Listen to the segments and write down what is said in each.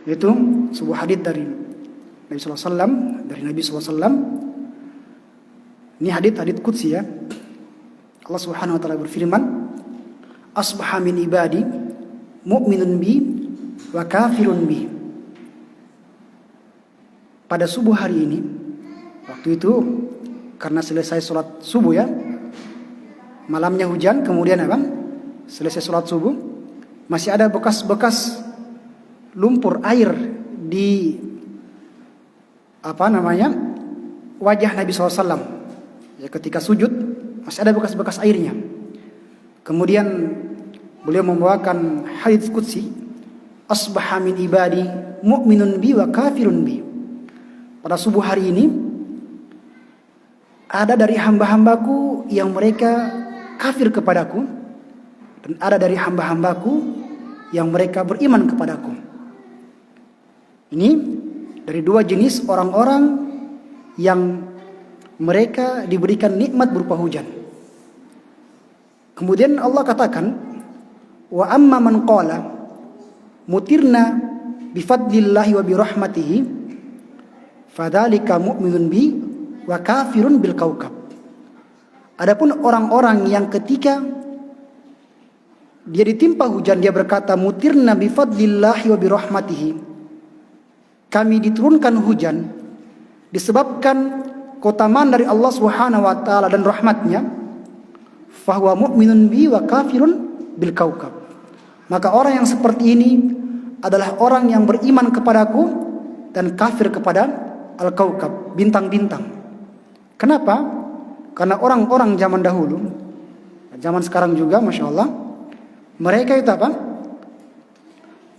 Itu sebuah hadits dari Nabi sallallahu alaihi wasallam, dari Nabi sallallahu alaihi wasallam. Ini hadits qudsi ya. Allah Subhanahu wa taala berfirman, "Asbaha min ibadi mu'minun bi wa kafirun bi." Pada subuh hari ini, waktu itu karena selesai sholat subuh ya, malamnya hujan, kemudian apa? Selesai sholat subuh, masih ada bekas-bekas lumpur air di wajah Nabi SAW. Ya, ketika sujud masih ada bekas-bekas airnya. Kemudian beliau membawakan hadits qudsi, "Asbaha min ibadi mu'minun bi wa kafirun bi." Pada subuh hari ini ada dari hamba-hambaku yang mereka kafir kepadaku, dan ada dari hamba-hambaku yang mereka beriman kepadaku. Ini dari dua jenis orang-orang yang mereka diberikan nikmat berupa hujan. Kemudian Allah katakan, "Wa amma man qala mutirna bifadlillahi wa birahmatihi fadzalika mu'minun bi wa kafirun bil kaukab." Adapun orang-orang yang ketika dia ditimpa hujan dia berkata, "Mutirna bifadlillahi wa birahmatihi." Kami diturunkan hujan disebabkan keutamaan dari Allah Subhanahu wa taala dan rahmatnya, fahuwa mu'minun bi wa kafirun bil kaukab. Maka orang yang seperti ini adalah orang yang beriman kepadaku dan kafir kepada al-kaukab, bintang-bintang. Kenapa? Karena orang-orang zaman dahulu, zaman sekarang juga Masya Allah, mereka itu apa?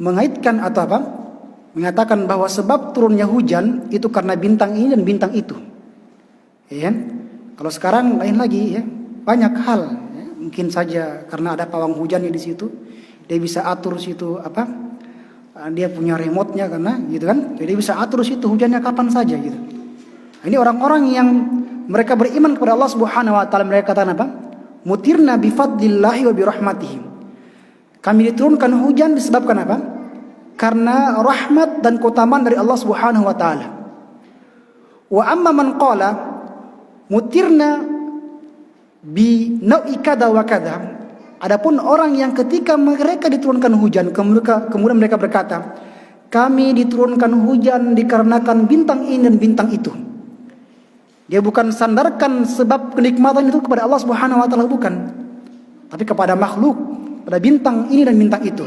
Mengaitkan atau apa? Mengatakan bahwa sebab turunnya hujan itu karena bintang ini dan bintang itu. Ya, kalau sekarang lain lagi ya, banyak hal. Ya, mungkin saja karena ada pawang hujannya di situ, dia bisa atur situ apa? Dia punya remote-nya karena gitu kan, jadi bisa atur situ hujannya kapan saja gitu. Ini orang-orang yang mereka beriman kepada Allah Subhanahu wa taala, mereka katakan apa? Mutirna bi fadlillahi wa bi rahmatihi. Kami diturunkan hujan disebabkan apa? Karena rahmat dan keutamaan dari Allah Subhanahu wa taala. Wa amma man qala mutirna bi nau'i kada wa kada. Adapun orang yang ketika mereka diturunkan hujan, kemudian mereka berkata, kami diturunkan hujan dikarenakan bintang ini dan bintang itu. Dia bukan sandarkan sebab kenikmatan itu kepada Allah Subhanahu wa taala, bukan, tapi kepada makhluk, pada bintang ini dan bintang itu.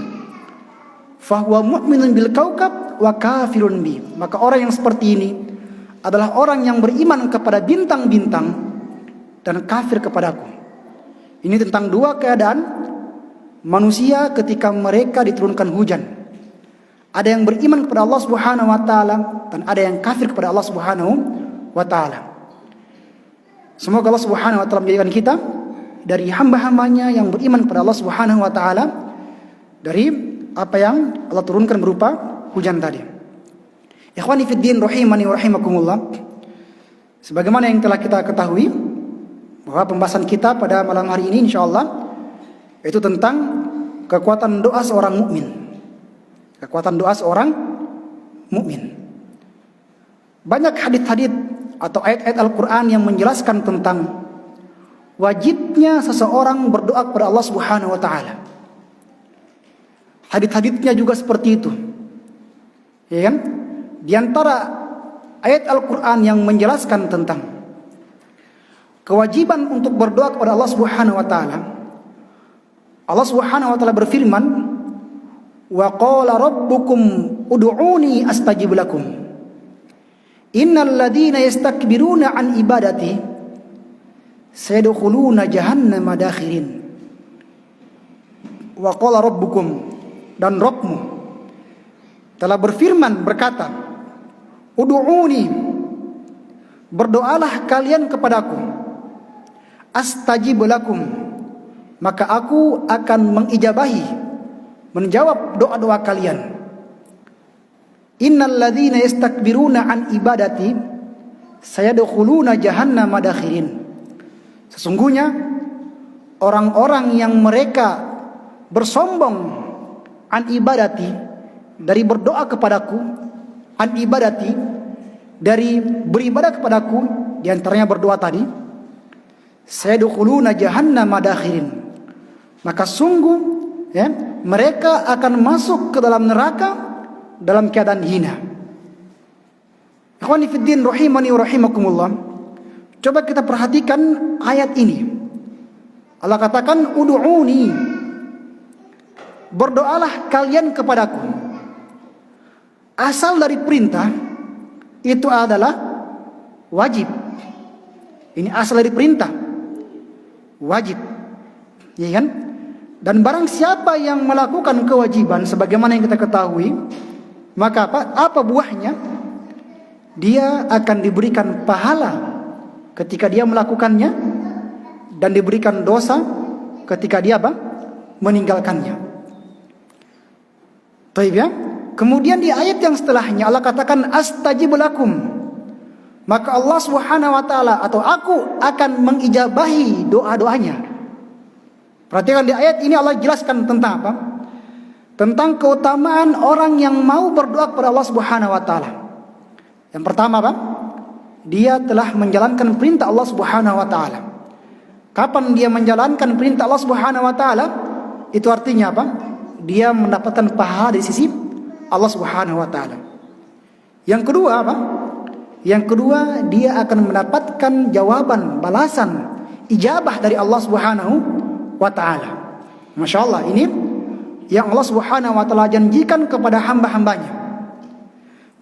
Fahuwa mu'minun bil kaukab wa kafirun bi. Maka orang yang seperti ini adalah orang yang beriman kepada bintang-bintang dan kafir kepadaku. Ini tentang dua keadaan manusia ketika mereka diturunkan hujan. Ada yang beriman kepada Allah Subhanahu wa taala dan ada yang kafir kepada Allah Subhanahu wa taala. Semoga Allah Subhanahu wa taala menjadikan kita dari hamba-hambanya yang beriman kepada Allah Subhanahu wa taala, dari apa yang Allah turunkan berupa hujan tadi. Ikhwani fid din rahimani wa rahimakumullah. Sebagaimana yang telah kita ketahui bahwa pembahasan kita pada malam hari ini insyaallah itu tentang kekuatan doa seorang mukmin. Kekuatan doa seorang mukmin. Banyak hadits-hadits atau ayat-ayat Al-Qur'an yang menjelaskan tentang wajibnya seseorang berdoa kepada Allah Subhanahu wa taala. Hadits-haditsnya juga seperti itu. Ya kan? Di antara ayat Al-Qur'an yang menjelaskan tentang kewajiban untuk berdoa kepada Allah Subhanahu wa taala, Allah Subhanahu wa taala berfirman, "Wa qala rabbukum ud'uni astajib lakum. Innal ladzina yastakbiruna an ibadati sayadkhuluna jahannama dakhirin." Wa qala rabbukum, dan Rabbmu telah berfirman berkata, "Ud'uni, berdoalah kalian kepadaku, astajib lakum, maka aku akan mengijabahi, menjawab doa-doa kalian. Innal ladzina yastakbiruna an ibadati sayadkhuluna jahannama dakhirin." Sesungguhnya orang-orang yang mereka bersombong an ibadati, dari berdoa kepadaku, an ibadati, dari beribadah kepadaku, di antaranya berdoa tadi, sayadkhuluna jahannama dakhirin, maka sungguh ya, mereka akan masuk ke dalam neraka dalam keadaan hina. Ikhwani fid din rahimani wa rahimakumullah. Coba kita perhatikan ayat ini. Allah katakan ud'uni, berdoalah kalian kepadaku. Asal dari perintah itu adalah wajib. Ini asal dari perintah, wajib, ya kan? Dan barang siapa yang melakukan kewajiban sebagaimana yang kita ketahui, maka apa buahnya? Dia akan diberikan pahala ketika dia melakukannya, dan diberikan dosa ketika dia meninggalkannya. Baik ya. Kemudian di ayat yang setelahnya Allah katakan astajib lakum, maka Allah Subhanahu wa taala atau aku akan mengijabahi doa-doanya. Perhatikan di ayat ini Allah jelaskan tentang apa? Tentang keutamaan orang yang mau berdoa kepada Allah Subhanahu wa taala. Yang pertama apa? Dia telah menjalankan perintah Allah Subhanahu wa taala. Kapan dia menjalankan perintah Allah Subhanahu wa taala? Itu artinya apa? Dia mendapatkan pahala di sisi Allah Subhanahu wa taala. Yang kedua apa? Yang kedua, dia akan mendapatkan jawaban, balasan, ijabah dari Allah Subhanahu wa taala. Masya Allah, ini yang Allah Subhanahu wa taala janjikan kepada hamba-hambanya.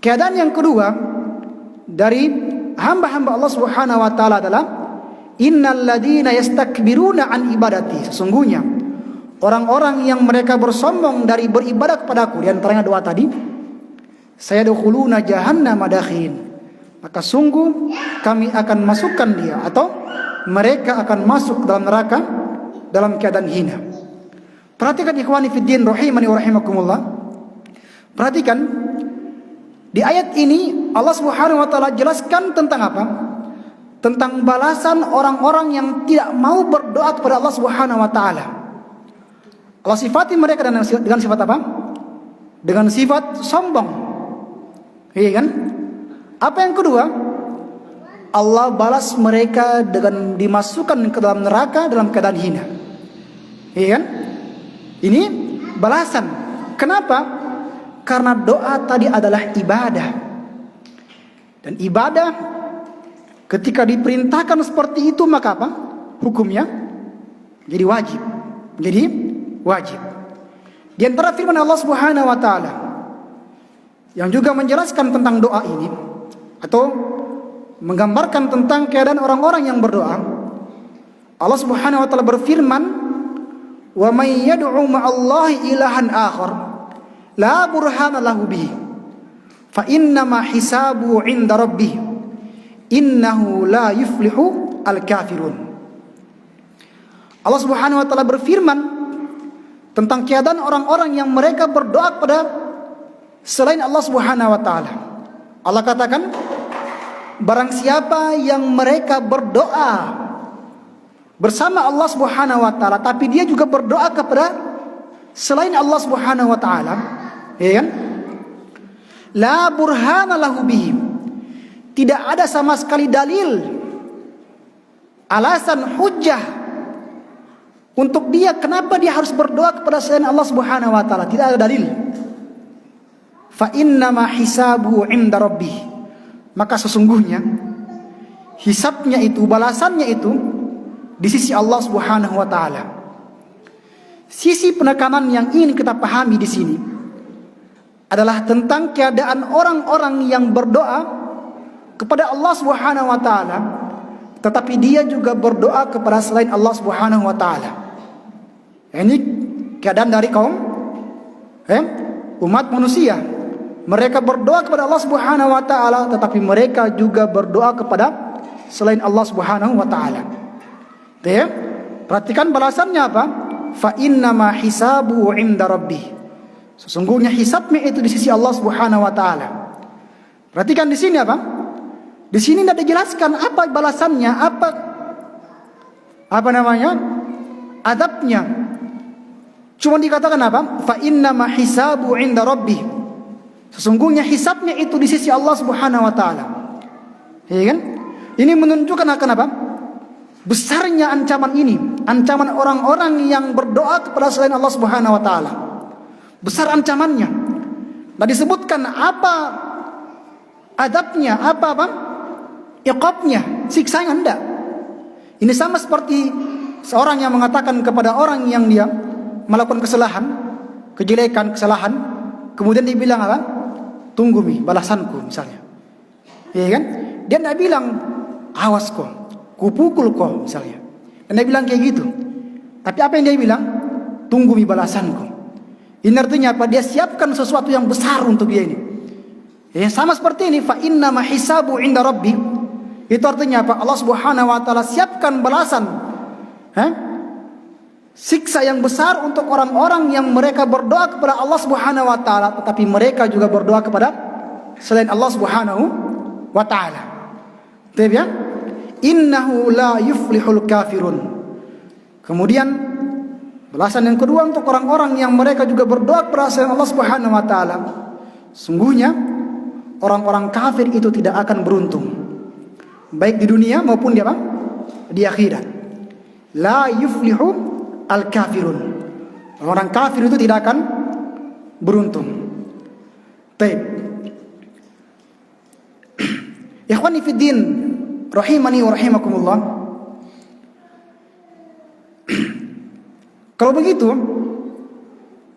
Keadaan yang kedua dari hamba-hamba Allah Subhanahu wa taala adalah innal ladzina yastakbiruna an ibadati. Sesungguhnya orang-orang yang mereka bersombong dari beribadah kepadaku, di antaranya doa tadi, sayadkhuluna jahannama dakhirin, maka sungguh kami akan masukkan dia atau mereka akan masuk dalam neraka dalam keadaan hina. Perhatikan ikhwani fiddin rahimani wa rahimakumullah. Perhatikan di ayat ini Allah Subhanahu wa taala jelaskan tentang apa? Tentang balasan orang-orang yang tidak mau berdoa kepada Allah Subhanahu wa taala. Allah sifati mereka dengan sifat apa? Dengan sifat sombong. Iya kan? Apa yang kedua? Allah balas mereka dengan dimasukkan ke dalam neraka dalam keadaan hina. Iya kan? Ini balasan. Kenapa? Karena doa tadi adalah ibadah. Dan ibadah ketika diperintahkan seperti itu, maka apa? Hukumnya jadi wajib. Jadi wajib. Di antara firman Allah Subhanahu wa taala yang juga menjelaskan tentang doa ini atau menggambarkan tentang keadaan orang-orang yang berdoa, Allah Subhanahu wa taala berfirman, "Wa may yad'u ma'allahi ilahan akhar la burhana lahu bihi fa inna ma hisabu 'inda rabbih innahu la yuflihu al-kafirun." Allah Subhanahu wa taala berfirman tentang keadaan orang-orang yang mereka berdoa kepada selain Allah Subhanahu wa taala. Allah katakan, barang siapa yang mereka berdoa bersama Allah Subhanahu wa taala tapi dia juga berdoa kepada selain Allah Subhanahu wa taala, ya kan? La burhana lahu bihim. Tidak ada sama sekali dalil, alasan, hujjah untuk dia kenapa dia harus berdoa kepada selain Allah Subhanahu wa taala. Tidak ada dalil. Fa inna ma hisabuhu 'inda rabbih. Maka sesungguhnya hisabnya itu, balasannya itu di sisi Allah Subhanahu wa taala. Sisi penekanan yang ingin kita pahami di sini adalah tentang keadaan orang-orang yang berdoa kepada Allah Subhanahu wa taala tetapi dia juga berdoa kepada selain Allah Subhanahu wa taala. Ini keadaan dari kaum umat manusia. Mereka berdoa kepada Allah Subhanahu wa taala tetapi mereka juga berdoa kepada selain Allah Subhanahu wa taala. Ya? Perhatikan balasannya apa? Fa inna ma hisabuhu 'inda rabbih. Sesungguhnya hisabnya itu di sisi Allah Subhanahu wa taala. Perhatikan di sini apa? Di sini tidak dijelaskan apa balasannya, apa namanya? Adabnya. Cuma dikatakan apa? Fa inna ma hisabu 'inda rabbih. Sesungguhnya hisabnya itu di sisi Allah Subhanahu wa taala. Ya kan? Ini menunjukkan akan apa? Besarnya ancaman ini, ancaman orang-orang yang berdoa kepada selain Allah Subhanahu wa taala. Besar ancamannya. Nah, disebutkan apa adabnya, apa iqabnya, siksanya enggak. Ini sama seperti seorang yang mengatakan kepada orang yang dia melakukan kesalahan, kejelekan, kesalahan, kemudian dia bilang apa? Tunggu balasanku misalnya. Ya kan? Dia tidak bilang awas kok, kupukul kok misalnya. Dan dia bilang kayak gitu. Tapi apa yang dia bilang? Tunggu balasanku. Ini artinya apa? Dia siapkan sesuatu yang besar untuk dia ini. Ya, sama seperti ini, fa inna ma hisabu inda rabbi. Itu artinya apa? Allah Subhanahu wa taala siapkan balasan. Siksa yang besar untuk orang-orang yang mereka berdoa kepada Allah Subhanahu wa taala, tetapi mereka juga berdoa kepada selain Allah Subhanahu wa taala. Baik ya? Innahu la yuflihul kafirun. Kemudian balasan yang kedua untuk orang-orang yang mereka juga berdoa kepada selain Allah Subhanahu wa taala. Sungguhnya orang-orang kafir itu tidak akan beruntung, baik di dunia maupun di apa? Di akhirat. La yuflihu al-kafirun. Orang kafir itu tidak akan beruntung. Baik. Ikhwani fi din, rahimani wa rahimakumullah. Kalau begitu,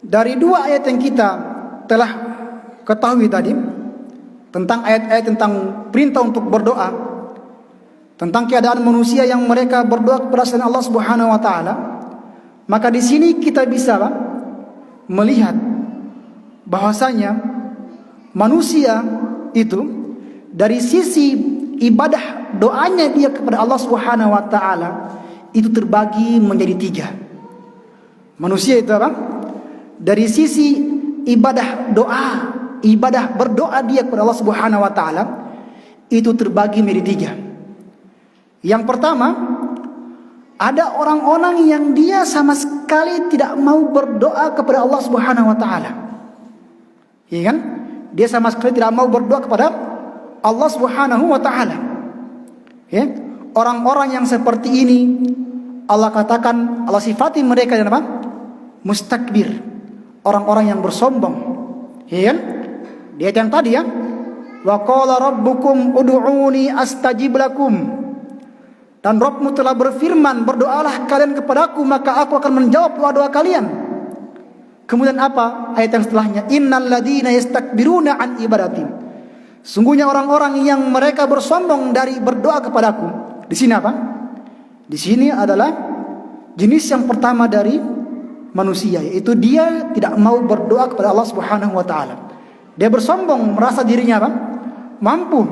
dari dua ayat yang kita telah ketahui tadi, tentang ayat-ayat tentang perintah untuk berdoa, tentang keadaan manusia yang mereka berdoa kepada selain Allah Subhanahu wa taala, maka di sini kita bisa melihat bahwasanya manusia itu dari sisi ibadah doanya dia kepada Allah Subhanahu wa taala itu terbagi menjadi tiga. Manusia itu apa? Dari sisi ibadah doa, ibadah berdoa dia kepada Allah Subhanahu wa taala itu terbagi menjadi tiga. Yang pertama, ada orang-orang yang dia sama sekali tidak mau berdoa kepada Allah Subhanahu wa taala. Iya kan? Dia sama sekali tidak mau berdoa kepada Allah Subhanahu wa taala. Ya. Orang-orang yang seperti ini Allah katakan, Allah sifati mereka dengan apa? Mustakbir. Orang-orang yang bersombong. Ya kan? Di ayat yang tadi ya, wa qala rabbukum ud'uni astajib lakum. Dan Rabbmu telah berfirman, berdoalah kalian kepadaku maka aku akan menjawab doa-doa kalian. Kemudian apa ayat yang setelahnya? Innal ladzina yastakbiruna an ibadati. Sungguhnya orang-orang yang mereka bersombong dari berdoa kepadaku. Di sini apa? Di sini adalah jenis yang pertama dari manusia, yaitu dia tidak mau berdoa kepada Allah Subhanahu wa taala. Dia bersombong, merasa dirinya apa? Mampu,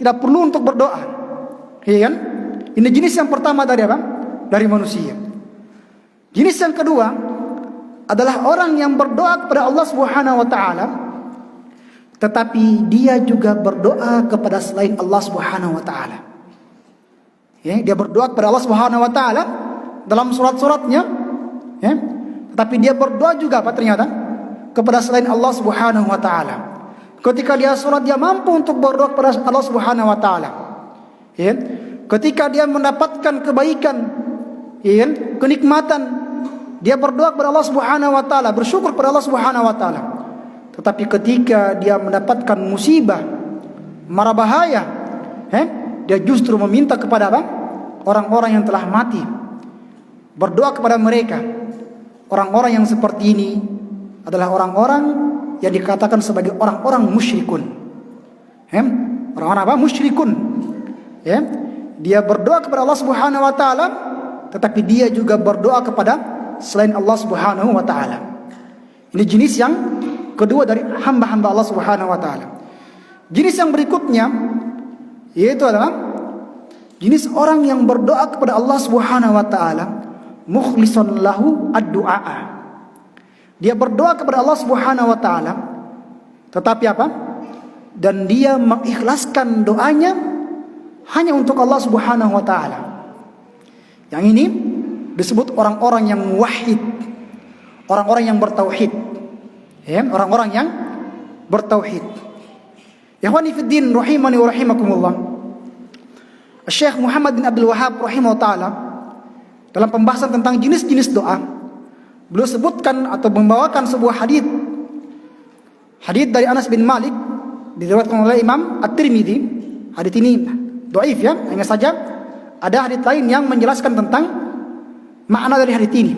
tidak perlu untuk berdoa. Iya kan? Ini jenis yang pertama dari apa? Dari manusia. Jenis yang kedua adalah orang yang berdoa kepada Allah Subhanahu wa taala, tetapi dia juga berdoa kepada selain Allah Subhanahu wa taala. Ya, dia berdoa kepada Allah Subhanahu wa taala dalam surat-suratnya, ya. Tetapi dia berdoa juga apa ternyata? Kepada selain Allah Subhanahu wa taala. Ketika dia sholat, dia mampu untuk berdoa kepada Allah Subhanahu wa taala. Ya. Ketika dia mendapatkan kebaikan, ya, kenikmatan, dia berdoa kepada Allah Subhanahu wa taala, bersyukur kepada Allah Subhanahu wa taala. Tetapi ketika dia mendapatkan musibah, mara bahaya, dia justru meminta kepada apa? Orang-orang yang telah mati. Berdoa kepada mereka. Orang-orang yang seperti ini adalah orang-orang yang dikatakan sebagai orang-orang musyrikun. Orang-orang apa? Musyrikun. Ya. Dia berdoa kepada Allah Subhanahu wa taala, tetapi dia juga berdoa kepada selain Allah Subhanahu wa taala. Ini jenis yang kedua dari hamba-hamba Allah Subhanahu wa taala. Jenis yang berikutnya yaitu adalah jenis orang yang berdoa kepada Allah Subhanahu wa taala mukhlishan lahu ad-du'a. Dia berdoa kepada Allah Subhanahu wa taala, tetapi apa? Dan dia mengikhlaskan doanya hanya untuk Allah Subhanahu wa taala. Yang ini disebut orang-orang yang wahid, orang-orang yang bertauhid. Ya, orang-orang yang bertauhid. Ikhwani fid din rahimani wa rahimakumullah. Syekh Muhammad bin Abdul Wahhab rahimahullah taala dalam pembahasan tentang jenis-jenis doa, beliau sebutkan atau membawakan sebuah hadis dari Anas bin Malik diriwayatkan oleh Imam At-Tirmidzi. Hadis ini dhaif ya, hanya saja ada hadis lain yang menjelaskan tentang makna dari hadis ini.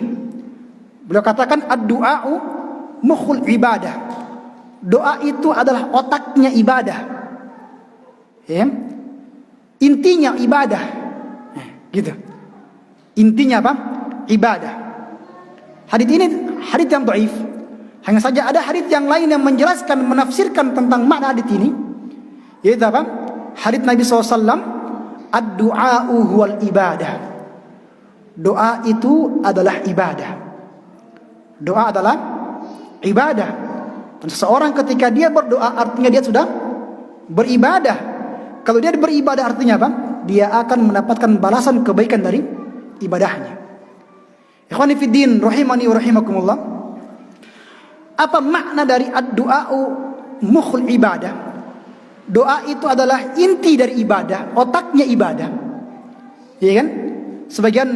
Beliau katakan ad-du'a'u mukhul ibadah. Doa itu adalah otaknya ibadah. Ya. Intinya ibadah. Gitu. Intinya apa? Ibadah. Hadis ini hadis yang dhaif. Hanya saja ada hadis yang lain yang menjelaskan, menafsirkan tentang makna hadis ini. Yaitu apa? Hadis Nabi SAW, ad-du'a'u huwal ibadah. Doa itu adalah ibadah. Doa adalah ibadah. Dan seseorang ketika dia berdoa artinya dia sudah beribadah. Kalau dia beribadah artinya apa? Dia akan mendapatkan balasan kebaikan dari ibadahnya. Ikhwani fid din rahimani wa rahimakumullah. Apa makna dari ad-du'a'u mukhul ibadah? Doa itu adalah inti dari ibadah, otaknya ibadah. Iya kan? Sebagian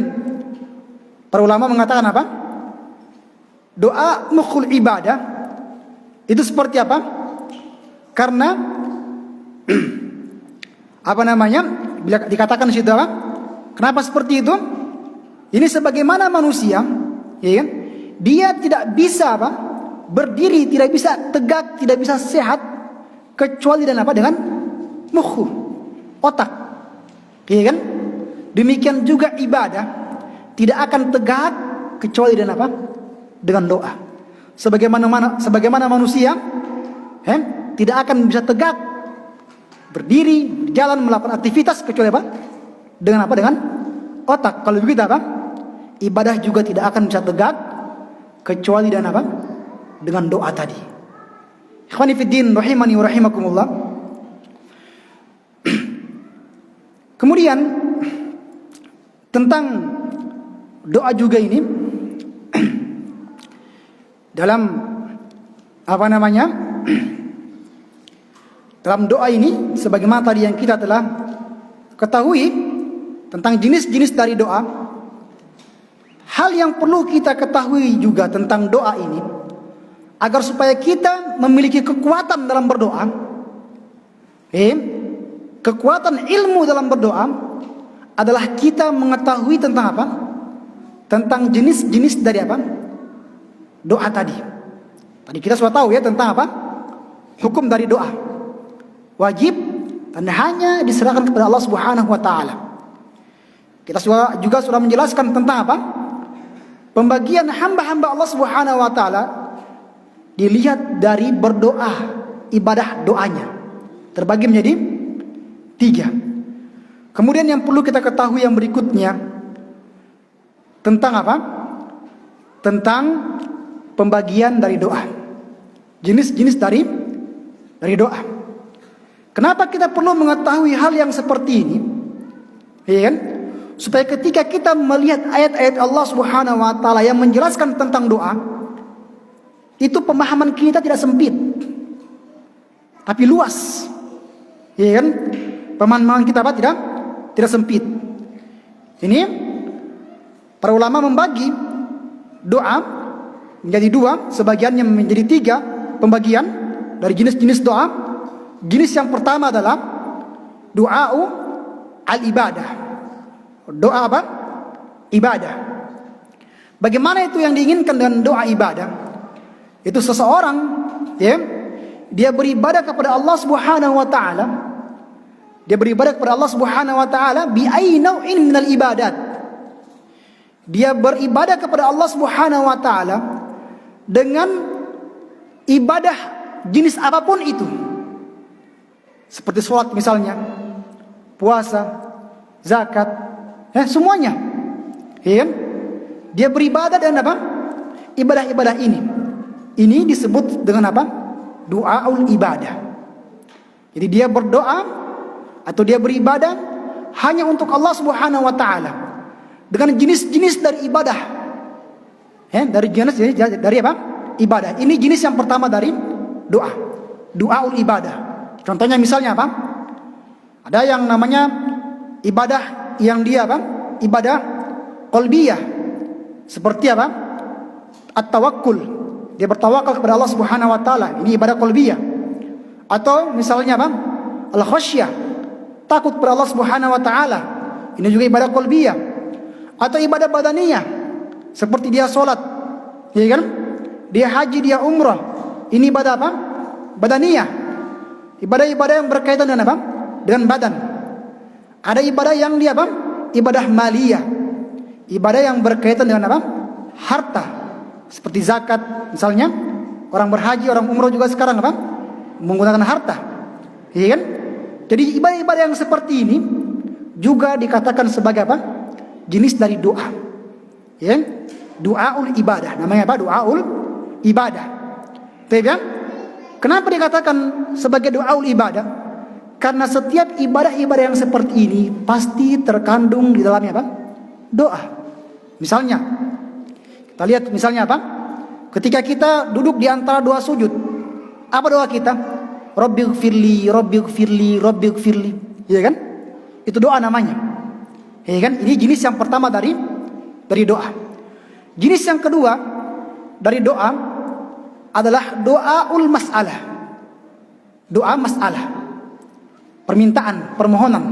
para ulama mengatakan apa? Doa mukhul ibadah itu seperti apa? Karena apa namanya? Bila dikatakan di situ apa? Kenapa seperti itu? Ini sebagaimana manusia, ya kan? Dia tidak bisa apa? Berdiri, tidak bisa tegak, tidak bisa sehat kecuali dengan apa? Dengan mukhu, otak. Ya kan? Demikian juga ibadah tidak akan tegak kecuali dengan apa? Dengan doa. Sebagaimana manusia tidak akan bisa tegak berdiri, berjalan, melakukan aktivitas kecuali apa? Dengan apa? Dengan otak. Kalau begitu apa? Ibadah juga tidak akan bisa tegak kecuali dengan apa? Dengan doa tadi. Ikhwani fid din rahimani wa rahimakumullah. Kemudian tentang doa juga ini dalam apa namanya? Dalam doa ini sebagaimana tadi yang kita telah ketahui tentang jenis-jenis dari doa, hal yang perlu kita ketahui juga tentang doa ini agar supaya kita memiliki kekuatan dalam berdoa, kekuatan ilmu dalam berdoa adalah kita mengetahui tentang apa? Tentang jenis-jenis dari apa? Doa tadi. Tadi kita sudah tahu ya tentang apa? Hukum dari doa. Wajib dan hanya diserahkan kepada Allah Subhanahu wa taala. Kita juga sudah menjelaskan tentang apa? Pembagian hamba-hamba Allah Subhanahu wa taala dilihat dari berdoa, ibadah doanya. Terbagi menjadi 3. Kemudian yang perlu kita ketahui yang berikutnya tentang apa? Tentang pembagian dari doa. Jenis-jenis dari doa. Kenapa kita perlu mengetahui hal yang seperti ini? Ya kan? Supaya ketika kita melihat ayat-ayat Allah Subhanahu wa taala yang menjelaskan tentang doa, itu pemahaman kita tidak sempit, tapi luas. Ya kan? Pemahaman kita apa? Tidak sempit. Ini para ulama membagi doa menjadi 2, sebagiannya menjadi 3 pembagian dari jenis-jenis doa. Jenis yang pertama adalah doa al-ibadah. Doa apa? Ibadah. Bagaimana itu yang diinginkan dengan doa ibadah? Itu seseorang dia beribadah kepada Allah Subhanahu wa taala. Dia beribadah kepada Allah Subhanahu wa taala bi ayyi naw'in minal ibadat. Dia beribadah kepada Allah Subhanahu wa taala dengan ibadah jenis apapun itu. Seperti sholat misalnya, puasa, zakat, semuanya. Ya kan? Dia beribadah dengan apa? Ibadah-ibadah ini. Ini disebut dengan apa? Doaul ibadah. Jadi dia berdoa atau dia beribadah hanya untuk Allah Subhanahu wa taala dengan jenis-jenis dari ibadah. Dari jenis dari apa? Ibadah. Ini jenis yang pertama dari doa. Du'aul ibadah. Contohnya misalnya apa? Ada yang namanya ibadah yang dia apa? Ibadah qalbiyah. Seperti apa? At-tawakkul. Dia bertawakal kepada Allah Subhanahu wa taala. Ini ibadah qalbiyah. Atau misalnya apa? Al-khasyah. Takut kepada Allah Subhanahu wa taala. Ini juga ibadah qalbiyah. Atau ibadah badaniyah. Seperti dia salat, ya kan? Dia haji, dia umrah. Ini ibadah apa? Badaniyah. Ibadah-ibadah yang berkaitan dengan apa? Dengan badan. Ada ibadah yang dia apa? Ibadah maliyah. Ibadah yang berkaitan dengan apa? Harta. Seperti zakat misalnya. Orang berhaji, orang umrah juga sekarang apa? Menggunakan harta. Iya kan? Jadi ibadah-ibadah yang seperti ini juga dikatakan sebagai apa? Jenis dari doa. Ya? Du'aul ibadah. Namanya apa? Du'aul ibadah. Tidak? Kenapa dikatakan sebagai du'aul ibadah? Karena setiap ibadah-ibadah yang seperti ini pasti terkandung di dalamnya apa? Doa. Misalnya, kita lihat misalnya apa? Ketika kita duduk di antara dua sujud, apa doa kita? Rabbighfirli, Rabbighfirli, Rabbighfirli. Iya kan? Itu doa namanya. Iya kan? Ini jenis yang pertama dari doa. Jenis yang kedua dari doa adalah doaul mas'alah. Doa masalah. Permintaan, permohonan.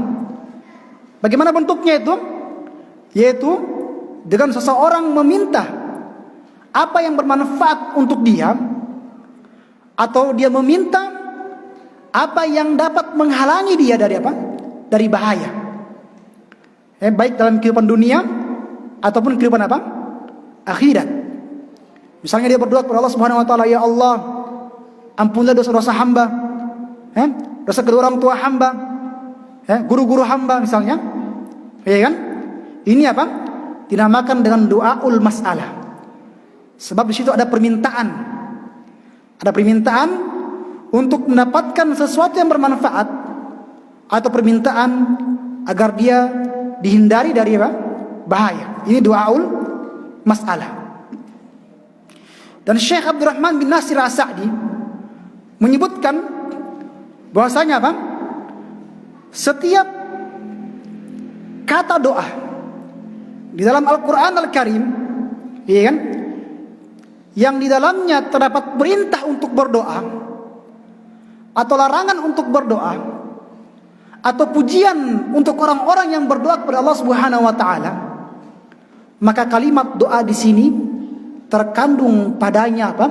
Bagaimana bentuknya itu? Yaitu dengan seseorang meminta apa yang bermanfaat untuk dia, atau dia meminta apa yang dapat menghalangi dia dari apa? Dari bahaya. Baik dalam kehidupan dunia ataupun kehidupan apa? Akhirat. Misalnya dia berdoa kepada Allah Subhanahu wa taala, "Ya Allah, ampunlah dosa-dosa hamba, dosa kedua orang tua hamba, guru-guru hamba," misalnya. Ya kan? Ini apa? Dinamakan dengan doaul mas'alah. Sebab di situ ada permintaan. Ada permintaan untuk mendapatkan sesuatu yang bermanfaat, atau permintaan agar dia dihindari dari apa? Bahaya. Ini doaul mas'alah. Dan Syekh Abdurrahman bin Nasir As-Sa'di menyebutkan bahwasanya apa? Setiap kata doa di dalam Al-Quran Al-Karim, ya kan, yang di dalamnya terdapat perintah untuk berdoa, atau larangan untuk berdoa, atau pujian untuk orang-orang yang berdoa kepada Allah Subhanahu wa taala, maka kalimat doa di sini terkandung padanya apa?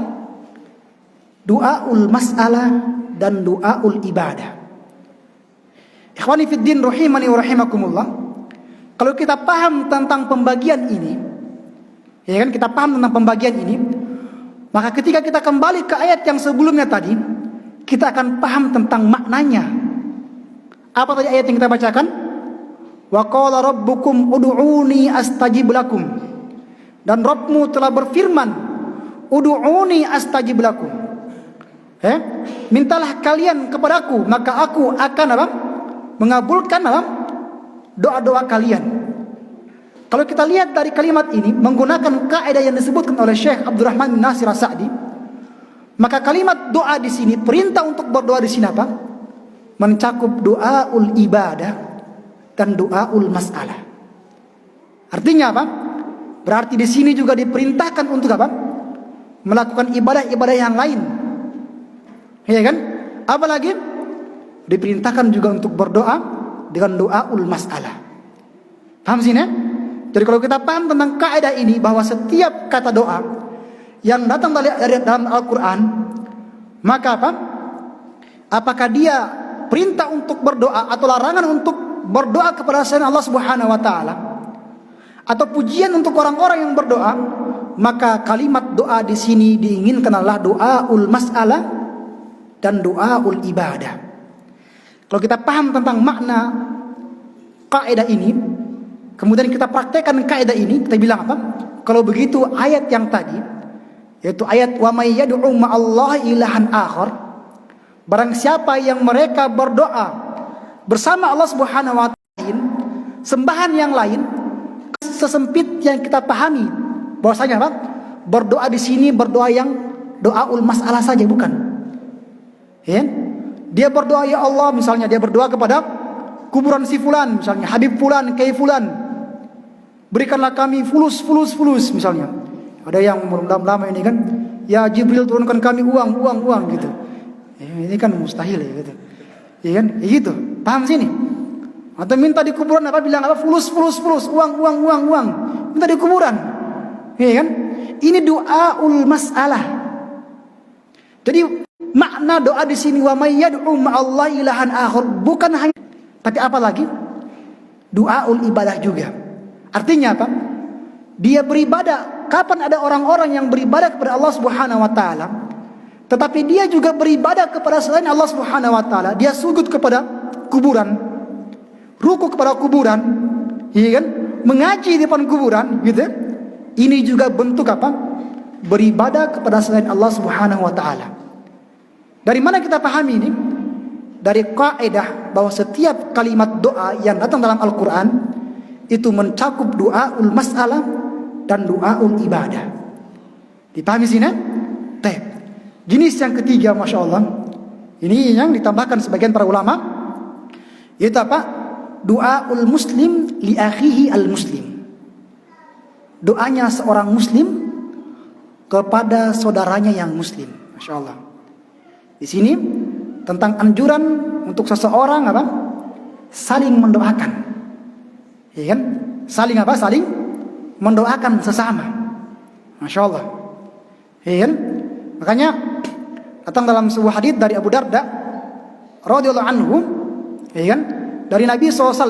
Du'aul mas'alah dan du'aul ibadah. Ikhwani fid din rahimani wa rahimakumullah. Kalau kita paham tentang pembagian ini, ya kan, kita paham tentang pembagian ini, maka ketika kita kembali ke ayat yang sebelumnya tadi, kita akan paham tentang maknanya. Apa tadi ayat yang kita bacakan? Wa qala rabbukum ud'uni astajib lakum. Dan Rabbmu telah berfirman, ud'uni astajib lakum. Mintalah kalian kepadaku, maka aku akan apa? Mengabulkan apa? Doa-doa kalian. Kalau kita lihat dari kalimat ini menggunakan kaidah yang disebutkan oleh Syekh Abdurrahman bin Nasir As-Sa'di, maka kalimat doa di sini, perintah untuk berdoa di sini apa? Mencakup doaul ibadah dan doaul mas'alah. Artinya apa? Berarti di sini juga diperintahkan untuk apa? Melakukan ibadah-ibadah yang lain. Ya kan? Apalagi diperintahkan juga untuk berdoa dengan doaul mas'alah. Paham sini? Jadi kalau kita paham tentang kaidah ini, bahwa setiap kata doa yang datang dari dalam Al-Quran, maka apa? Apakah dia perintah untuk berdoa atau larangan untuk berdoa kepada selain Allah Subhanahu wa taala, atau pujian untuk orang-orang yang berdoa, maka kalimat doa di sini diinginkan adalah doaul mas'alah dan doaul ibadah. Kalau kita paham tentang makna kaidah ini, kemudian kita praktekkan kaidah ini, kita bilang apa? Kalau begitu ayat yang tadi, yaitu ayat wa may yad'u ma'allahi ilahan akhar, barang siapa yang mereka berdoa bersama Allah Subhanahu wa taala, sembahan yang lain, sesempit yang kita pahami bahwasanya apa? Berdoa di sini berdoa yang doaul masalah saja, bukan. Ya. Dia berdoa, ya Allah, misalnya dia berdoa kepada kuburan si fulan, misalnya Habib fulan, Kiai fulan, berikanlah kami fulus misalnya. Ada yang lama ini kan, ya Jibril turunkan kami uang gitu. Ini kan mustahil ya gitu. Ya kan? Ya gitu. Paham sini? Atau minta di kuburan apa, bilang apa, fulus, uang. Minta di kuburan. Ya kan? Ini doaul masalah. Jadi makna doa di sini, wa may yad'u ma'allahi ilahan akhar, bukan hanya, tapi apa lagi? Doaul ibadah juga. Artinya apa? Dia beribadah. Kapan ada orang-orang yang beribadah kepada Allah Subhanahu wa taala, tetapi dia juga beribadah kepada selain Allah Subhanahu wa taala, dia sujud kepada kuburan, ruku kepada kuburan, ya kan? Mengaji di depan kuburan, gitu. Ini juga bentuk apa? Beribadah kepada selain Allah Subhanahu wa taala. Dari mana kita pahami ini? Dari kaidah bahwa setiap kalimat doa yang datang dalam Al-Quran itu mencakup doaul masalah dan doaul ibadah. Dipahami sini? Baik. Jenis yang ketiga, Masya Allah, ini yang ditambahkan sebagian para ulama, yaitu apa? Doaul muslim li akhihi al-muslim. Doanya seorang muslim kepada saudaranya yang muslim. Masya Allah. Di sini tentang anjuran untuk seseorang apa? Saling mendoakan. Ya kan? Saling apa? Saling mendoakan sesama. Masya Allah. Ya kan? Makanya datang dalam sebuah hadits dari Abu Darda radhiyallahu anhu, ya kan? Dari Nabi SAW.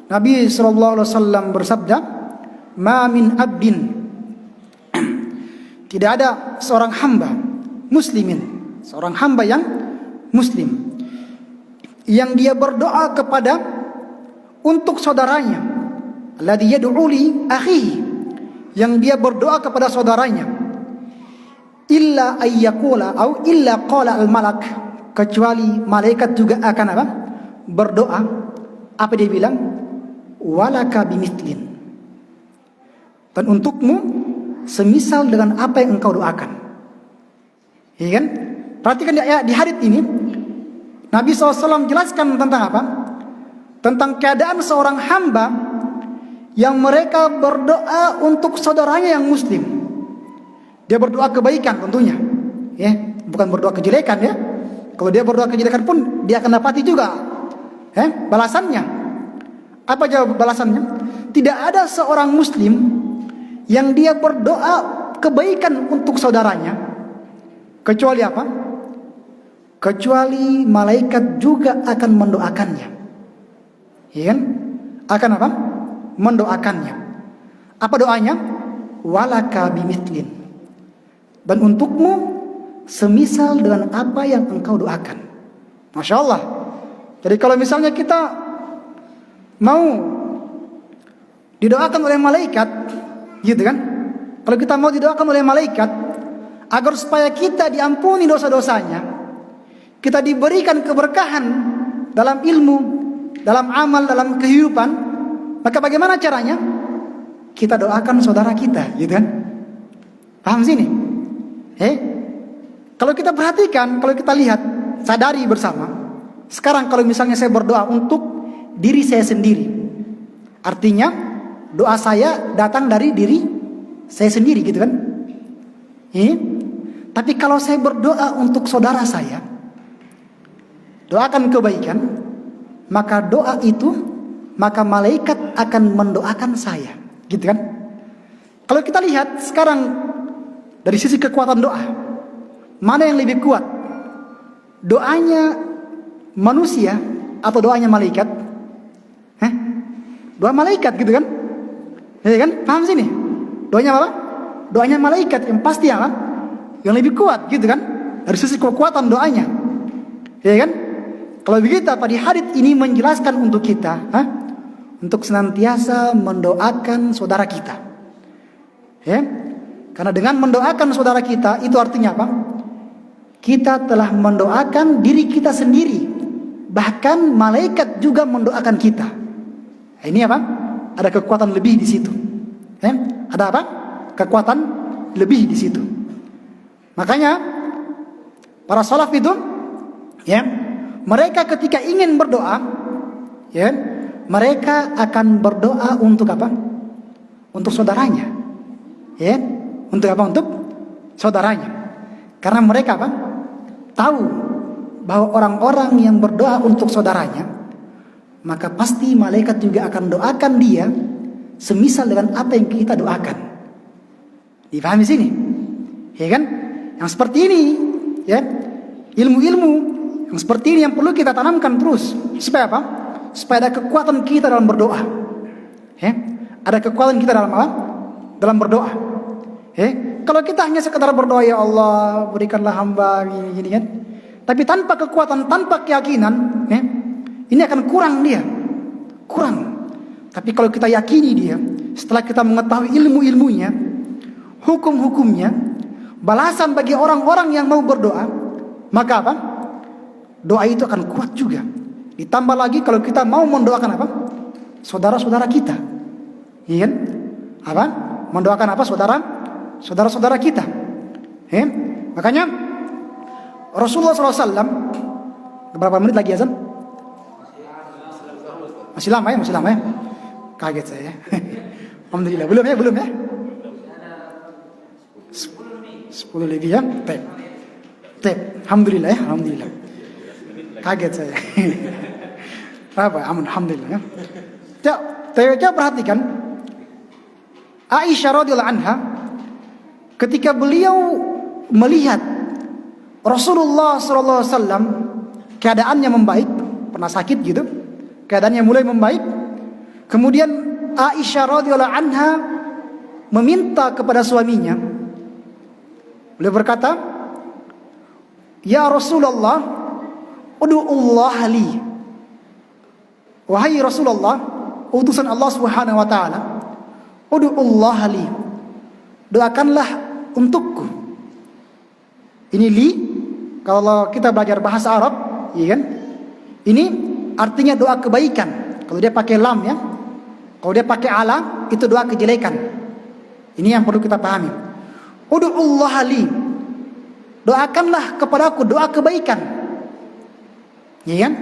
Nabi SAW bersabda, "Ma min abdin," tidak ada seorang hamba muslimin, seorang hamba yang muslim, yang dia berdoa kepada untuk saudaranya, alladhi yad'u li akhihi, yang dia berdoa kepada saudaranya, illa ayyakula atau illa qala al malak, kecuali malaikat juga akan apa? Berdoa. Apa dia bilang? Walaka bimithlin, dan untukmu semisal dengan apa yang engkau doakan. Ya kan? Perhatikan di hadits ini, Nabi SAW jelaskan tentang apa? Tentang keadaan seorang hamba yang mereka berdoa untuk saudaranya yang muslim. Dia berdoa kebaikan tentunya, ya, bukan berdoa kejelekan ya. Kalau dia berdoa kejelekan pun dia akan dapati juga, balasannya. Apa jawab balasannya? Tidak ada seorang muslim yang dia berdoa kebaikan untuk saudaranya, kecuali apa? Kecuali malaikat juga akan mendoakannya. Ya kan? Akan apa? Mendoakannya. Apa doanya? Walaka bimithlin, dan untukmu semisal dengan apa yang engkau doakan. Masya Allah. Jadi kalau misalnya kita mau didoakan oleh malaikat, gitu kan? Kalau kita mau didoakan oleh malaikat agar supaya kita diampuni dosa-dosanya, kita diberikan keberkahan dalam ilmu, dalam amal, dalam kehidupan, maka bagaimana caranya? Kita doakan saudara kita, gitu kan? Paham sini? Kalau kita perhatikan, kalau kita lihat, sadari bersama. Sekarang kalau misalnya saya berdoa untuk diri saya sendiri, artinya doa saya datang dari diri saya sendiri, gitu kan? Tapi kalau saya berdoa untuk saudara saya, doakan kebaikan, maka doa itu, maka malaikat akan mendoakan saya, gitu kan? Kalau kita lihat sekarang dari sisi kekuatan doa, mana yang lebih kuat? Doanya manusia atau doanya malaikat? Doa malaikat, gitu kan? Ya kan? Paham sini? Doanya apa? Doanya malaikat yang pasti apa? Yang lebih kuat, gitu kan? Dari sisi kekuatan doanya. Ya kan? Kalau begitu, apa di hadits ini menjelaskan untuk kita, untuk senantiasa mendoakan saudara kita. Ya? Karena dengan mendoakan saudara kita, itu artinya apa? Kita telah mendoakan diri kita sendiri. Bahkan malaikat juga mendoakan kita. Ini apa? Ada kekuatan lebih di situ. Ada apa? Kekuatan lebih di situ. Makanya para salaf itu Ya, mereka ketika ingin berdoa, ya, mereka akan berdoa untuk apa? Untuk saudaranya. Ya, untuk apa? Untuk saudaranya. Karena mereka apa? Tahu bahwa orang-orang yang berdoa untuk saudaranya, maka pasti malaikat juga akan doakan dia semisal dengan apa yang kita doakan. Dipahami sini? Ya kan? Yang seperti ini, ya, ilmu-ilmu yang seperti ini yang perlu kita tanamkan terus. Supaya apa? Supaya ada kekuatan kita dalam berdoa. Ya, ada kekuatan kita dalam apa? Dalam berdoa. Ya, kalau kita hanya sekedar berdoa, ya Allah berikanlah hamba gini kan, tapi tanpa kekuatan, tanpa keyakinan, ya, ini akan kurang dia, kurang. Tapi kalau kita yakini dia, setelah kita mengetahui ilmu-ilmunya, hukum-hukumnya, balasan bagi orang-orang yang mau berdoa, maka apa? Doa itu akan kuat juga. Ditambah lagi kalau kita mau mendoakan apa? Saudara-saudara kita, iya kan? Apa? Mendoakan apa? Saudara-saudara kita. Ya? Makanya Rasulullah SAW, berapa menit lagi azan? Masih lama ya? Kaget saya. Alhamdulillah, belum ya? 10 lebih ya? Tep. Alhamdulillah. Kaget saya. Alhamdulillah ya. Coba perhatikan Aisyah radhiyallahu anha ketika beliau melihat Rasulullah sallallahu alaihi wasallam keadaannya membaik, pernah sakit gitu, keadaannya mulai membaik. Kemudian Aisyah radhiyallahu anha meminta kepada suaminya. Beliau berkata, "Ya Rasulullah, ud'ullah li." Wahai Rasulullah, utusan Allah Subhanahu wa taala, ud'ullah li. Doakanlah untukku. Ini li, kalau kita belajar bahasa Arab, iya kan? Ini artinya doa kebaikan. Kalau dia pakai lam ya. Kalau dia pakai ala, itu doa kejelekan. Ini yang perlu kita pahami. Ud'ullah li. Doakanlah kepadaku doa kebaikan. Iya kan?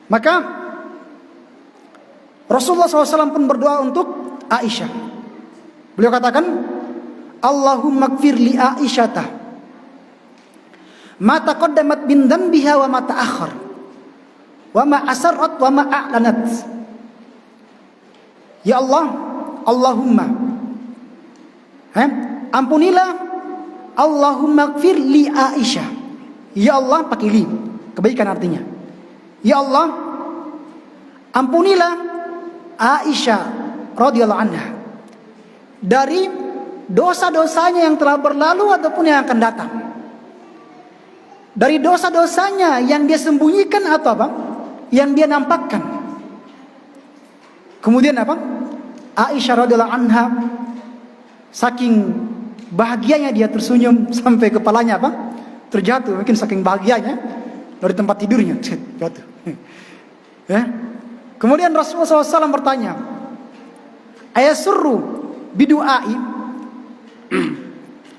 Maka Rasulullah SAW pun berdoa untuk Aisyah. Beliau katakan, Allahumma gfir li Aisyata ma taqaddamat min dhanbiha wa ma ta'akhkhar wa ma asarrat wa ma a'lanat. Ya Allah, Allahumma, ampunilah, Allahumma gfir li Aisyah. Ya Allah, pakai li, kebaikan artinya. Ya Allah, ampunilah Aisyah radhiyallahu anha dari dosa-dosanya yang telah berlalu ataupun yang akan datang. Dari dosa-dosanya yang dia sembunyikan atau apa? Yang dia nampakkan. Kemudian apa? Aisyah radhiyallahu anha saking bahagianya dia tersenyum sampai kepalanya apa? Terjatuh, mungkin saking bahagianya dari tempat tidurnya jatuh. Ya. Kemudian Rasulullah SAW bertanya, ayasurru bidu'ai,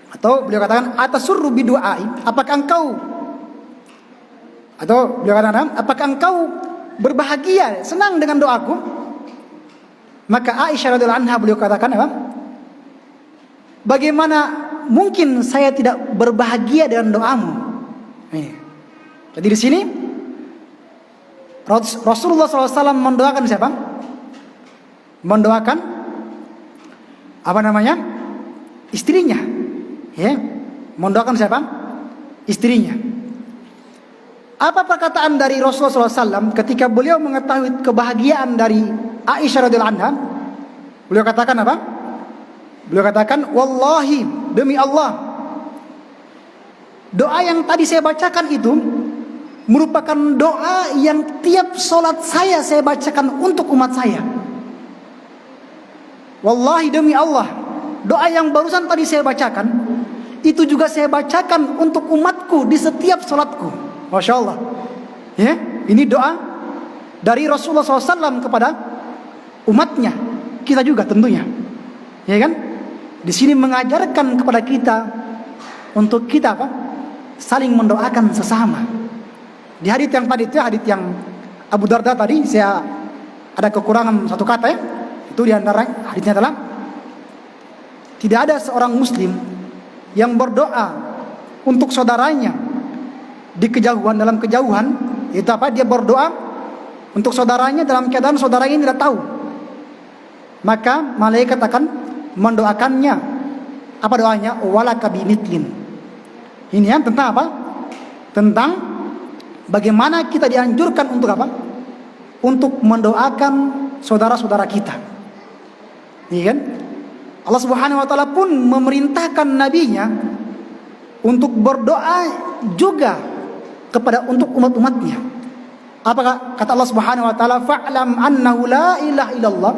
atau beliau katakan atasurru bidu'ai, apakah engkau berbahagia, senang dengan doaku? Maka Aisyah radhiyallahu anha beliau katakan apa? Bagaimana mungkin saya tidak berbahagia dengan doamu? Jadi di sini Rasulullah SAW mendoakan siapa? Mendoakan apa namanya? Istrinya. Ya, mendoakan siapa? Istrinya. Apa perkataan dari Rasulullah SAW ketika beliau mengetahui kebahagiaan dari Aisyah radhiyallahu anha? Beliau katakan apa? Beliau katakan, wallahi, demi Allah, doa yang tadi saya bacakan itu merupakan doa yang tiap solat saya bacakan untuk umat saya. Wallahi, demi Allah, doa yang barusan tadi saya bacakan itu juga saya bacakan untuk umatku di setiap solatku. Masya Allah. Ya, ini doa dari Rasulullah SAW kepada umatnya, kita juga tentunya. Ya kan? Di sini mengajarkan kepada kita untuk kita apa? Saling mendoakan sesama. Di hadits yang tadi itu, hadits yang Abu Darda tadi, saya ada kekurangan satu kata ya. Itu di antara haditsnya adalah tidak ada seorang muslim yang berdoa untuk saudaranya di kejauhan, dalam kejauhan, itu apa? Dia berdoa untuk saudaranya dalam keadaan saudaranya tidak tahu. Maka malaikat akan mendoakannya. Apa doanya? Walaka bimitlin. Ini ya tentang apa? Tentang bagaimana kita dianjurkan untuk apa? Untuk mendoakan saudara-saudara kita. Iya kan? Allah Subhanahu wa taala pun memerintahkan nabinya untuk berdoa juga kepada untuk umat-umatnya. Apa kata Allah Subhanahu wa taala? Fa'lam annahu la ilaha illallah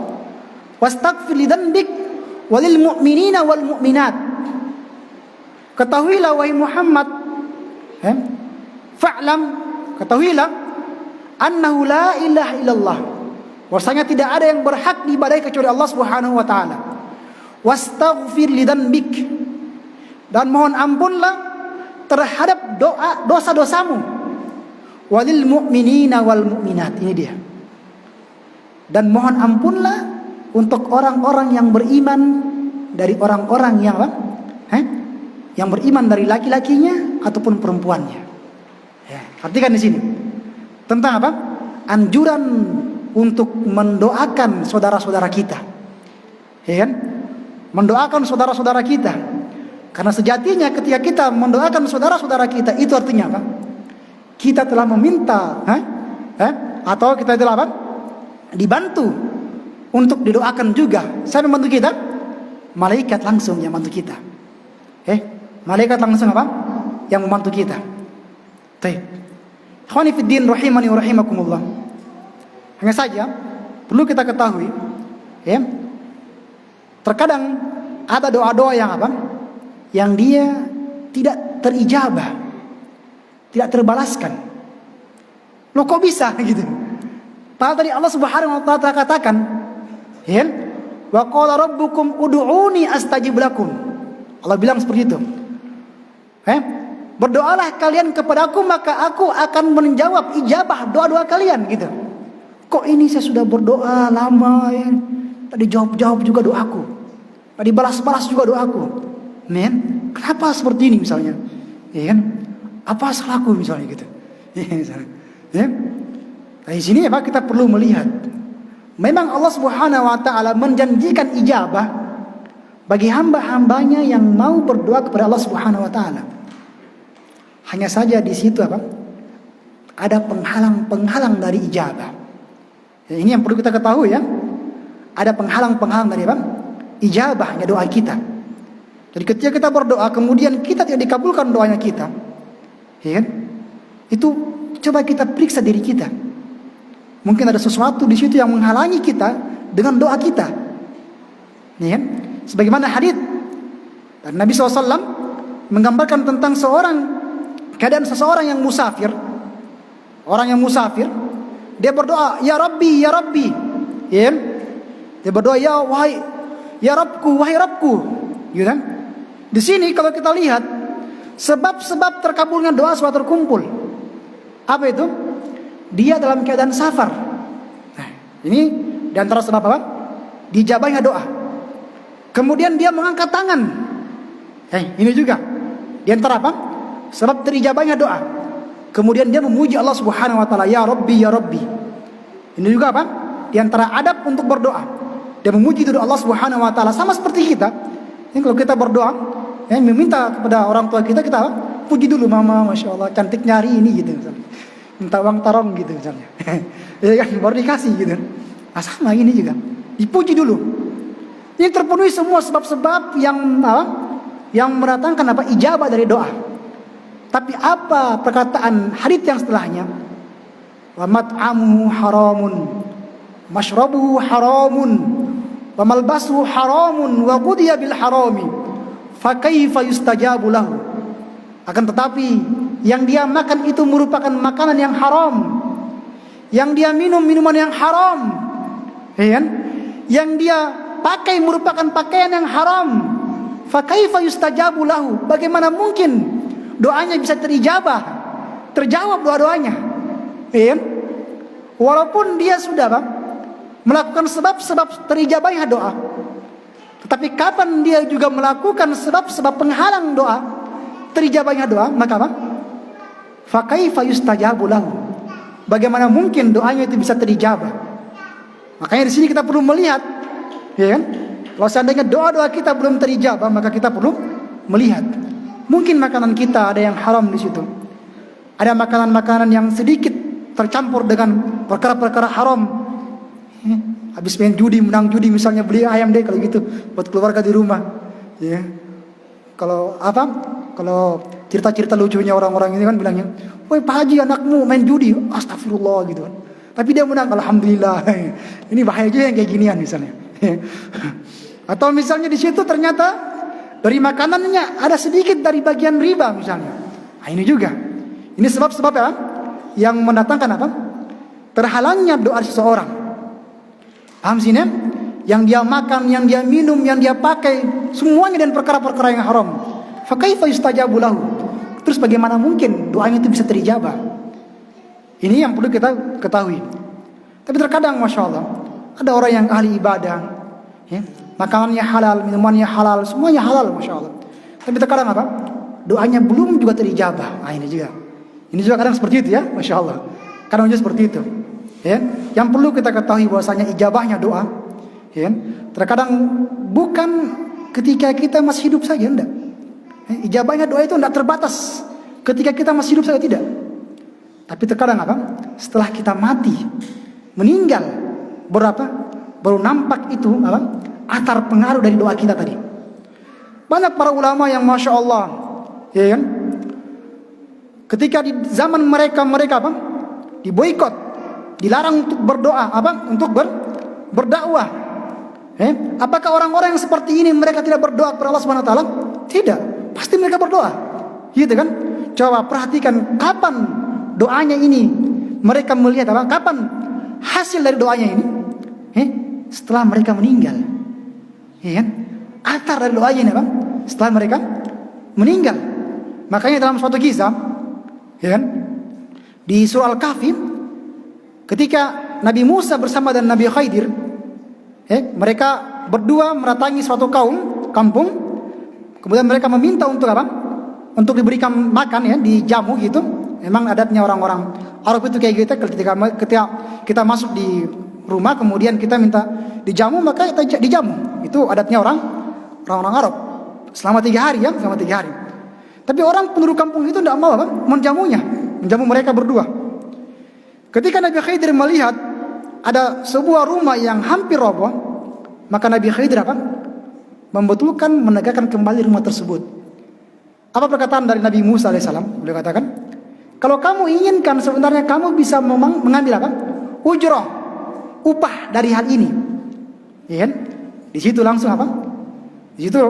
wastaghfir li dzanbik walil mu'minina wal mu'minat. Ketahuilah wahai Muhammad, fa'lam, ketahuilah annahu la ilaha illallah, bahwasanya tidak ada yang berhak diibadahi kecuali Allah Subhanahu wa taala. Wastaghfir li dzanbik, dan mohon ampunlah terhadap dosa-dosamu. Walil mu'minina wal mu'minat, ini dia. Dan mohon ampunlah untuk orang-orang yang beriman dari orang-orang yang apa? Yang beriman dari laki-lakinya ataupun perempuannya. Ya, perhatikan di sini. Tentang apa? Anjuran untuk mendoakan saudara-saudara kita. Ya kan? Mendoakan saudara-saudara kita. Karena sejatinya ketika kita mendoakan saudara-saudara kita, itu artinya apa? Kita telah meminta, atau kita telah apa? Dibantu untuk didoakan juga. Siapa yang membantu kita? Malaikat langsung yang membantu kita. Malaikat langsung apa? Yang membantu kita. Baik. Ikhwani fid din rahimani wa rahimakumullah. Hanya saja perlu kita ketahui, ya. Terkadang ada doa-doa yang apa? Yang dia tidak terijabah, tidak terbalaskan. Loh kok bisa gitu? Padahal tadi Allah Subhanahu wa taala katakan, ya, wa qala rabbukum ud'uni astajib lakum. Allah bilang seperti itu. Berdoalah kalian kepadaku maka aku akan menjawab ijabah doa-doa kalian gitu. Kok ini saya sudah berdoa lama ya. Tadi jawab juga doaku. Tadi balas juga doaku. Kenapa seperti ini misalnya? Ya kan? Apa salahku misalnya gitu. Ya. Nah, di sini Pak kita perlu melihat. Memang Allah Subhanahu wa taala menjanjikan ijabah bagi hamba-hambanya yang mau berdoa kepada Allah Subhanahu wa taala. Hanya saja di situ apa? Ada penghalang-penghalang dari ijabah. Ya, ini yang perlu kita ketahui ya. Ada penghalang-penghalang dari apa? Ijabahnya doa kita. Jadi ketika kita berdoa kemudian kita tidak dikabulkan doanya kita, ya kan? Itu coba kita periksa diri kita. Mungkin ada sesuatu di situ yang menghalangi kita dengan doa kita. Ya kan? Sebagaimana hadits dan Nabi SAW menggambarkan tentang keadaan seseorang yang musafir. Orang yang musafir, dia berdoa, ya Rabbi, ya Rabbi. Ya kan? Dia berdoa, ya Rabbku, wahai Rabbku. Gitu kan? Di sini kalau kita lihat sebab-sebab terkabulnya doa sudah terkumpul. Apa itu? Dia dalam keadaan safar. Nah, ini di antara sebab apa? Dijabahnya doa. Kemudian dia mengangkat tangan. Ini juga di antara apa? Sebab terijabahnya doa. Kemudian dia memuji Allah Subhanahu wa taala, ya Rabbi, ya Rabbi. Ini juga apa? Di antara adab untuk berdoa. Dia memuji doa Allah Subhanahu wa taala sama seperti kita. Ini kalau kita berdoa, meminta kepada orang tua kita, kita puji dulu, mama, masya Allah, cantiknya hari ini gitu misalnya. Minta uang tarong gitu misalnya. Ya kan, baru dikasih gitu. Nah, sama ini juga. Dipuji dulu. Ini terpenuhi semua sebab-sebab yang mendatangkan apa? Ijabah dari doa. Tapi apa perkataan hadits yang setelahnya? Wa mat'amuhu haramun, mashrabuhu haramun, wa malbasuhu haramun, wa qudiya bil harami. Fa kaifa yustajabu lahu? Akan tetapi yang dia makan itu merupakan makanan yang haram. Yang dia minum minuman yang haram. Ya kan? Yang dia pakai merupakan pakaian yang haram. Fa kaifa yustajabu lahu? Bagaimana mungkin doanya bisa terjawab doa-doanya? Ya. Walaupun dia sudah melakukan sebab-sebab terijabahnya doa, tetapi kapan dia juga melakukan sebab-sebab penghalang doa terijabahnya doa, maka fakaifa yustajabu lahu, bagaimana mungkin doanya itu bisa terijabah? Makanya di sini kita perlu melihat, ya kan? Kalau seandainya doa-doa kita belum terijabah, maka kita perlu melihat. Mungkin makanan kita ada yang haram di situ. Ada makanan-makanan yang sedikit tercampur dengan perkara-perkara haram. Habis main judi, menang judi misalnya, beli ayam deh kalau gitu buat keluarga di rumah. Ya. Kalau cerita-cerita lucunya orang-orang ini kan bilangnya, "Woi Pak Haji, anakmu main judi." Astagfirullah gitu kan. Tapi dia menang, alhamdulillah. Ini bahaya juga yang kayak ginian misalnya. Atau misalnya di situ ternyata dari makanannya ada sedikit dari bagian riba misalnya. Nah, ini juga. Ini sebab-sebab yang mendatangkan terhalangnya doa seseorang. Paham sini? Yang dia makan, yang dia minum, yang dia pakai, semuanya dan perkara-perkara yang haram. Fa kaifa yustajabu lahu? Terus bagaimana mungkin doanya itu bisa terijabah? Ini yang perlu kita ketahui. Tapi terkadang Masya Allah, ada orang yang ahli ibadah, ya, makanannya halal, minumannya halal, semuanya halal Masya Allah. Tapi terkadang doanya belum juga terijabah. Nah ini juga kadang seperti itu ya, Masya Allah. Kadang juga seperti itu. Ya, yang perlu kita ketahui bahwasanya ijabahnya doa, ya, terkadang bukan ketika kita masih hidup saja, enggak. Ijabahnya doa itu enggak terbatas ketika kita masih hidup saja, tidak. Tapi terkadang setelah kita mati, meninggal, baru nampak itu atar pengaruh dari doa kita tadi. Banyak para ulama yang Masya Allah, ya kan, ketika di zaman mereka diboikot, dilarang untuk berdoa, untuk berdakwah. Apakah orang-orang yang seperti ini mereka tidak berdoa kepada Allah Subhanahu wa taala? Tidak, pasti mereka berdoa. Gitu kan? Coba perhatikan kapan doanya ini mereka melihat kapan hasil dari doanya ini? Setelah mereka meninggal. Ya kan? Atar dari doanya ini setelah mereka meninggal. Makanya dalam suatu kisah, ya kan, di surah Al-Kahfi, ketika Nabi Musa bersama dan Nabi Khidir, mereka berdua meratangi suatu kampung, kemudian mereka meminta untuk untuk diberikan makan, ya, dijamu gitu. Memang adatnya orang-orang Arab itu kayak gitu. Ketika kita masuk di rumah kemudian kita minta dijamu, maka kita dijamu. Itu adatnya orang-orang Arab selama 3 hari, ya, selama 3 hari. Tapi orang penduduk kampung itu tidak mau menjamu mereka berdua. Ketika Nabi Khidir melihat ada sebuah rumah yang hampir roboh, maka Nabi Khidir membetulkan menegakkan kembali rumah tersebut. Apa perkataan dari Nabi Musa alaihissalam? Beliau katakan, kalau kamu inginkan sebenarnya kamu bisa mengambil ujrah, upah dari hal ini. Ya kan? Di situ langsung Di situ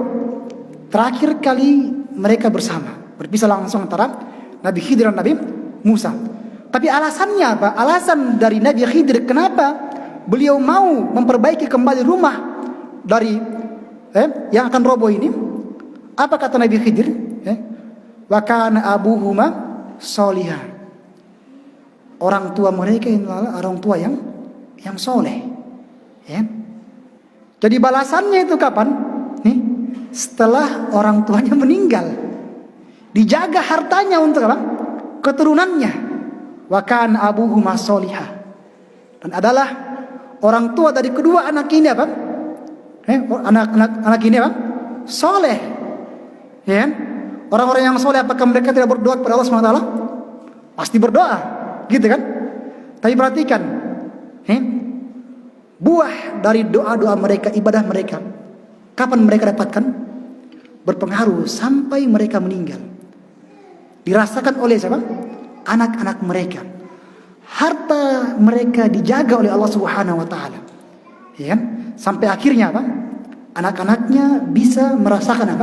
terakhir kali mereka bersama, berpisah langsung antara Nabi Khidir dan Nabi Musa. Tapi alasannya apa? Alasan dari Nabi Khidir kenapa beliau mau memperbaiki kembali rumah dari yang akan roboh ini? Apa kata Nabi Khidir? Wa kana abuhuma solihah. Orang tua mereka adalah orang tua yang soleh. Ya. Jadi balasannya itu kapan? Setelah orang tuanya meninggal, dijaga hartanya untuk keturunannya. Wa kana abuhuma solihah. Dan adalah orang tua dari kedua anak ini anak ini soleh. Ya. Orang-orang yang soleh, apakah mereka tidak berdoa kepada Allah SWT? Pasti berdoa, gitu kan? Tapi perhatikan, buah dari doa-doa mereka, ibadah mereka, kapan mereka dapatkan? Berpengaruh sampai mereka meninggal. Dirasakan oleh siapa? Anak-anak mereka. Harta mereka dijaga oleh Allah Subhanahu wa taala. Ya, sampai akhirnya anak-anaknya bisa merasakan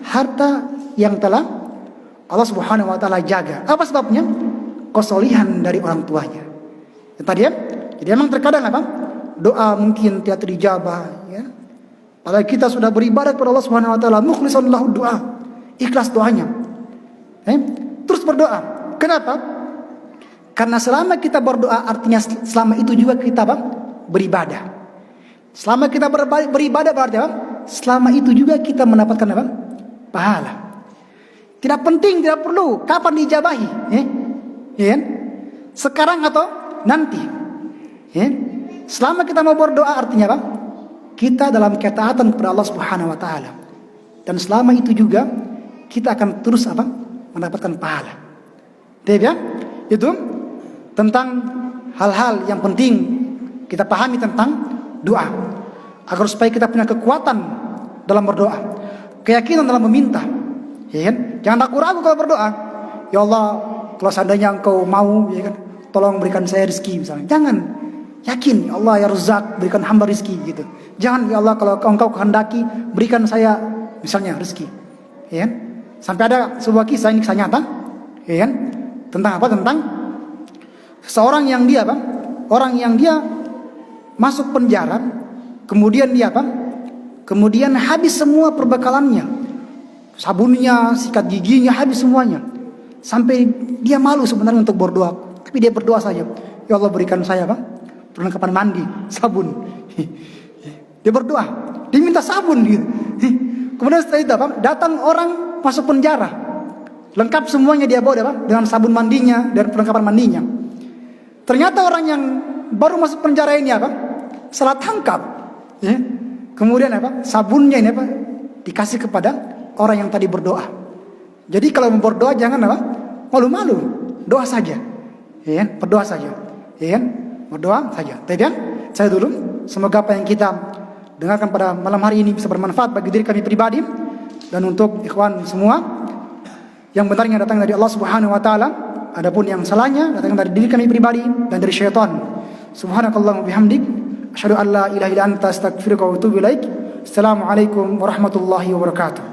harta yang telah Allah Subhanahu wa taala jaga. Apa sebabnya? Kesolihan dari orang tuanya. Tadi jadi memang terkadang doa mungkin tidak dijabah, ya. Padahal kita sudah beribadat kepada Allah Subhanahu wa taala, mukhlishan lahu doa, ikhlas doanya. Terus berdoa. Kenapa? Karena selama kita berdoa artinya selama itu juga kita apa? Beribadah. Selama kita beribadah berarti apa? Selama itu juga kita mendapatkan apa? Pahala. Tidak penting, tidak perlu kapan dijabahi, ya? Sekarang atau nanti. Ya? Selama kita mau berdoa artinya apa? Kita dalam ketaatan kepada Allah Subhanahu wa taala. Dan selama itu juga kita akan terus apa? Mendapatkan pahala. Ya? Itu tentang hal-hal yang penting kita pahami tentang doa. Agar supaya kita punya kekuatan dalam berdoa, keyakinan dalam meminta. Ya kan? Jangan ragu-ragu kalau berdoa. Ya Allah, kalau seandainya Engkau mau, ya kan, tolong berikan saya rezeki misalnya. Jangan. Yakin, ya Allah ya Razzaq, berikan hamba rezeki gitu. Jangan, ya Allah kalau Engkau kehendaki, berikan saya misalnya rezeki. Ya kan? Sampai ada sebuah kisah, ini kisah nyata. Ya kan? Tentang apa? Tentang seorang yang dia apa? Orang yang dia masuk penjara, kemudian dia apa? Kemudian habis semua perbekalannya, sabunnya, sikat giginya, habis semuanya. Sampai dia malu sebenarnya untuk berdoa, tapi dia berdoa saja. Ya Allah berikan saya apa? Perlengkapan mandi, sabun. Dia berdoa, dia minta sabun gitu. Kemudian setelah itu apa? Datang orang masuk penjara, lengkap semuanya dia bawa apa? Dengan sabun mandinya dan perlengkapan mandinya. Ternyata orang yang baru masuk penjara ini apa? Salah tangkap. Ya. Kemudian apa? Sabunnya ini apa? Dikasih kepada orang yang tadi berdoa. Jadi kalau mau berdoa jangan apa? Malu-malu, doa saja. Ya, berdoa saja. Ya, berdoa saja. Tapi saya dulu, semoga apa yang kita dengarkan pada malam hari ini bisa bermanfaat bagi diri kami pribadi dan untuk ikhwan semua. Yang benarnya datang dari Allah Subhanahu wa taala, adapun yang salahnya datang dari diri kami pribadi dan dari syaitan. Subhanakallahumma bihamdik, asyhadu an la ilaha illa anta, astaghfiruka wa atubu ilaik. Assalamualaikum warahmatullahi wabarakatuh.